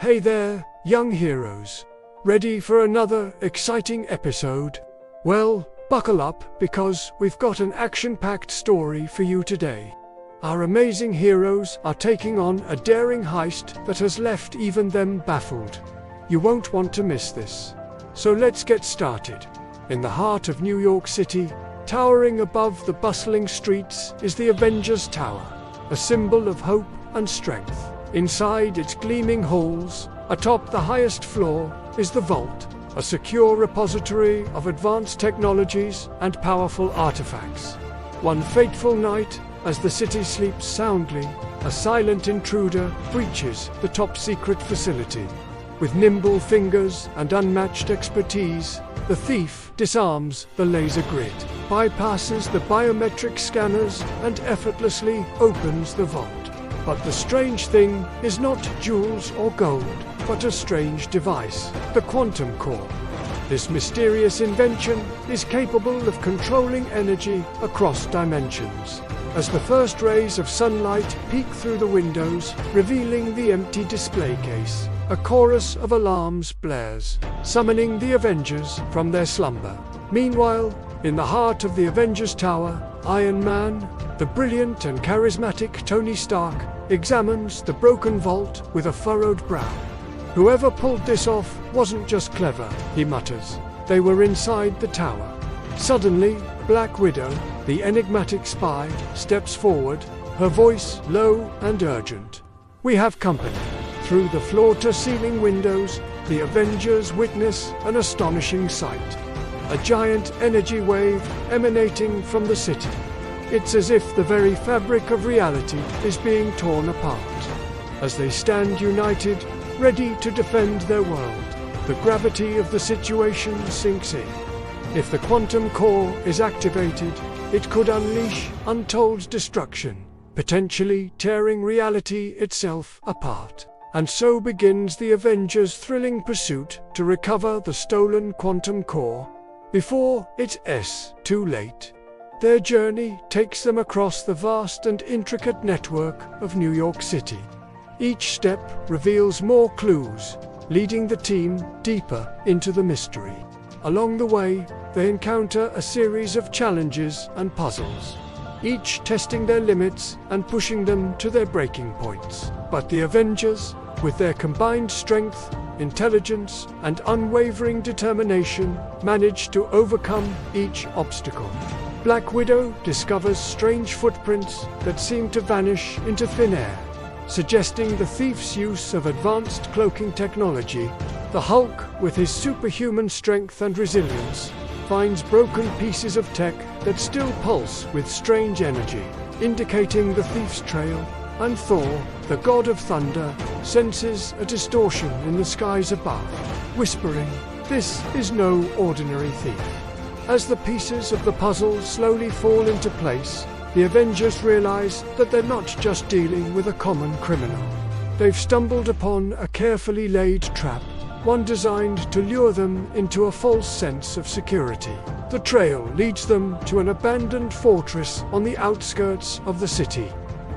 Hey there, young heroes. Ready for another exciting episode? Well, buckle up because we've got an action-packed story for you today. Our amazing heroes are taking on a daring heist that has left even them baffled. You won't want to miss this. So let's get started. In the heart of New York City, towering above the bustling streets is the Avengers Tower, a symbol of hope and strength. Inside its gleaming halls, atop the highest floor, is the Vault, a secure repository of advanced technologies and powerful artifacts. One fateful night, as the city sleeps soundly, a silent intruder breaches the top-secret facility. With nimble fingers and unmatched expertise, the thief disarms the laser grid, bypasses the biometric scanners, and effortlessly opens the vault. But the strange thing is not jewels or gold, but a strange device, the quantum core. This mysterious invention is capable of controlling energy across dimensions. As the first rays of sunlight peek through the windows, revealing the empty display case, a chorus of alarms blares, summoning the Avengers from their slumber. Meanwhile, in the heart of the Avengers Tower, Iron Man, the brilliant and charismatic Tony Stark, examines the broken vault with a furrowed brow. Whoever pulled this off wasn't just clever, he mutters. They were inside the tower. Suddenly, Black Widow, the enigmatic spy, steps forward, her voice low and urgent. We have company. Through the floor-to-ceiling windows, the Avengers witness an astonishing sight. A giant energy wave emanating from the city. It's as if the very fabric of reality is being torn apart. As they stand united, ready to defend their world, the gravity of the situation sinks in. If the quantum core is activated, it could unleash untold destruction, potentially tearing reality itself apart. And so begins the Avengers' thrilling pursuit to recover the stolen quantum core before it's too late. Their journey takes them across the vast and intricate network of New York City. Each step reveals more clues, leading the team deeper into the mystery. Along the way, they encounter a series of challenges and puzzles, each testing their limits and pushing them to their breaking points. But the Avengers, with their combined strength, intelligence, and unwavering determination, manage to overcome each obstacle. Black Widow discovers strange footprints that seem to vanish into thin air, suggesting the thief's use of advanced cloaking technology. The Hulk, with his superhuman strength and resilience, finds broken pieces of tech that still pulse with strange energy, indicating the thief's trail. And Thor, the god of thunder, senses a distortion in the skies above, whispering, "This is no ordinary thief." As the pieces of the puzzle slowly fall into place, the Avengers realize that they're not just dealing with a common criminal. They've stumbled upon a carefully laid trap, one designed to lure them into a false sense of security. The trail leads them to an abandoned fortress on the outskirts of the city.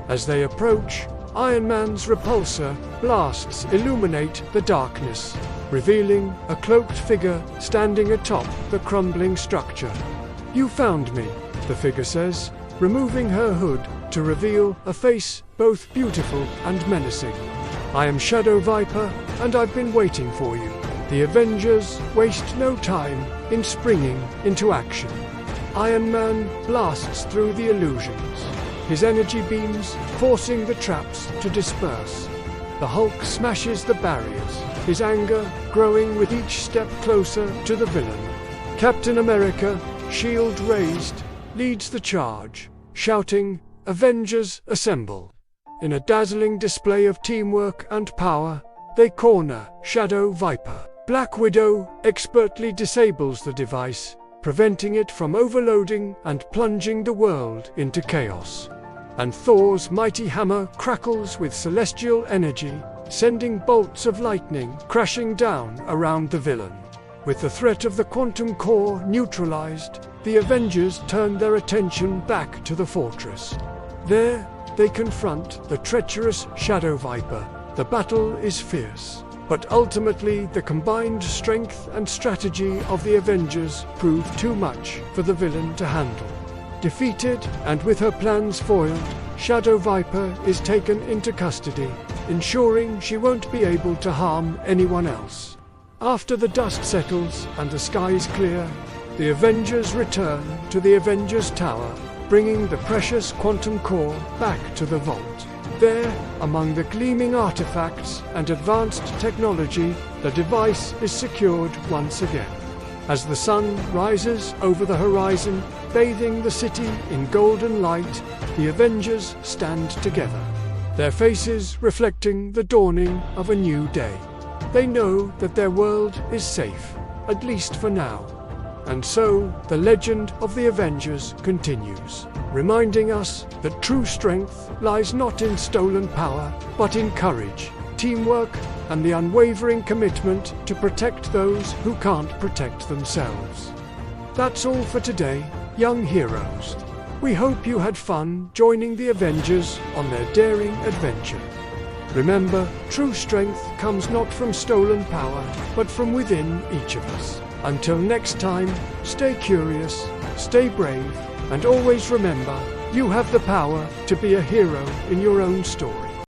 As they approach, Iron Man's repulsor blasts illuminate the darkness, revealing a cloaked figure standing atop the crumbling structure. "You found me," the figure says, removing her hood to reveal a face both beautiful and menacing. "I am Shadow Viper, and I've been waiting for you." The Avengers waste no time in springing into action. Iron Man blasts through the illusions, his energy beams forcing the traps to disperse. The Hulk smashes the barriers, his anger growing with each step closer to the villain. Captain America, shield raised, leads the charge, shouting, "Avengers assemble!" In a dazzling display of teamwork and power, they corner Shadow Viper. Black Widow expertly disables the device, preventing it from overloading and plunging the world into chaos. And Thor's mighty hammer crackles with celestial energy, sending bolts of lightning crashing down around the villain. With the threat of the quantum core neutralized, the Avengers turn their attention back to the fortress. There, they confront the treacherous Shadow Viper, The battle is fierce, but ultimately the combined strength and strategy of the Avengers prove too much for the villain to handle. Defeated and with her plans foiled, Shadow Viper is taken into custody, ensuring she won't be able to harm anyone else. After the dust settles and the skies clear, the Avengers return to the Avengers Tower, bringing the precious quantum core back to the vault. There, among the gleaming artifacts and advanced technology, the device is secured once again. As the sun rises over the horizon, bathing the city in golden light, the Avengers stand together, their faces reflecting the dawning of a new day. They know that their world is safe, at least for now. And so, the legend of the Avengers continues, reminding us that true strength lies not in stolen power, but in courage, teamwork, and the unwavering commitment to protect those who can't protect themselves. That's all for today, young heroes. We hope you had fun joining the Avengers on their daring adventure. Remember, true strength comes not from stolen power, but from within each of us. Until next time, stay curious, stay brave, and always remember, you have the power to be a hero in your own story.